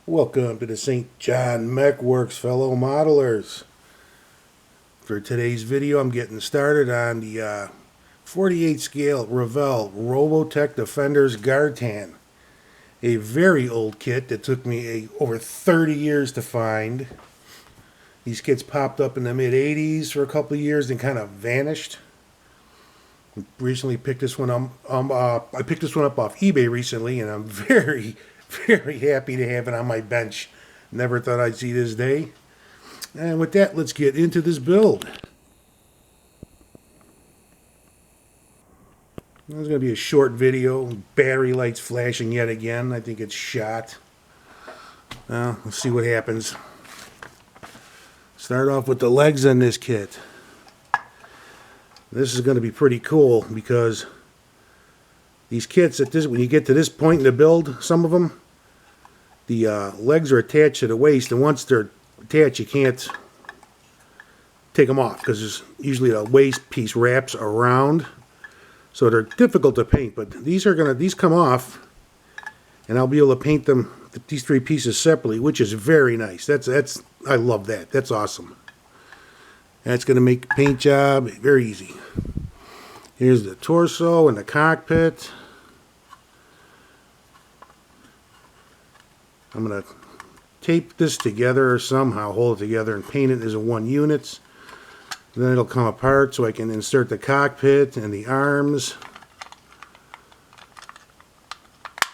Welcome to the St. John Mech Works, fellow modelers. For today's video, I'm getting started on the 48 scale Revell Robotech Defenders Gartan. A very old kit that took me over 30 years to find. These kits popped up in the mid 80s for a couple of years and kind of vanished. Recently picked this one up. I picked this one up off eBay recently, and I'm very happy to have it on my bench. Never thought I'd see this day. And with that, let's get into this build. There's going to be a short video. Battery lights flashing yet again. I think it's shot. Let's see what happens. Start off with the legs on this kit. This is going to be pretty cool because these kits, when you get to this point in the build, some of them, the legs are attached to the waist, and once they're attached, you can't take them off because there's usually a waist piece wraps around, so they're difficult to paint. But these come off, and I'll be able to paint them, these three pieces separately, which is very nice. I love that. That's awesome. That's going to make the paint job very easy. Here's the torso and the cockpit. I'm going to tape this together or somehow hold it together and paint it as a one unit. Then it'll come apart so I can insert the cockpit and the arms.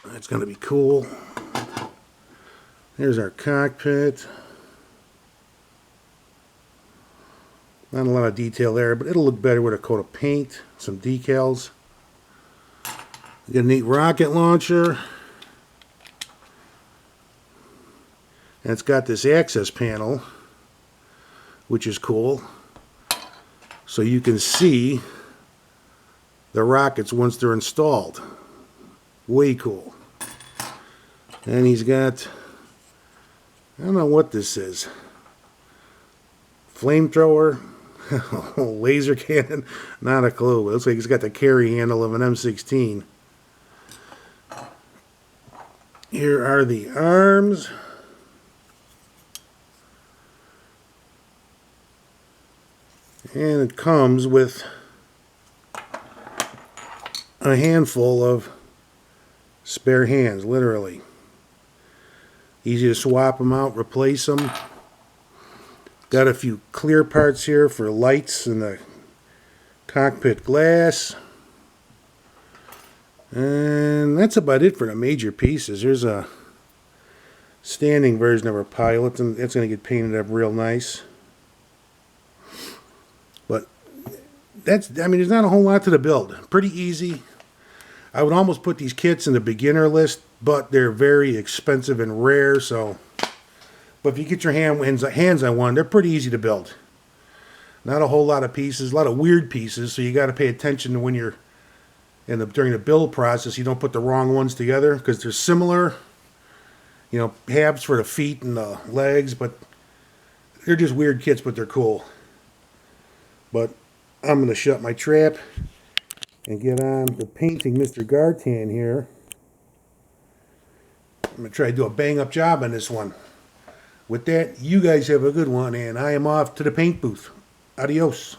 That's going to be cool. Here's our cockpit. Not a lot of detail there, but it'll look better with a coat of paint, some decals. We got a neat rocket launcher. And it's got this access panel, which is cool. So you can see the rockets once they're installed. Way cool. And he's got, I don't know what this is. Flamethrower. Laser cannon, not a clue. It looks like he's got the carry handle of an M16. Here are the arms. And it comes with a handful of spare hands, literally. Easy to swap them out, replace them. Got a few clear parts here for lights and the cockpit glass. And that's about it for the major pieces. There's a standing version of our pilot, and it's going to get painted up real nice. But there's not a whole lot to the build. Pretty easy. I would almost put these kits in the beginner list, but they're very expensive and rare, so... But if you get your hands on one, they're pretty easy to build. Not a whole lot of pieces, a lot of weird pieces, so you got to pay attention to when you're during the build process. You don't put the wrong ones together because they're similar. Halves for the feet and the legs, but they're just weird kits, but they're cool. But I'm going to shut my trap and get on to painting Mr. Gartan here. I'm going to try to do a bang-up job on this one. With that, you guys have a good one, and I am off to the paint booth. Adios.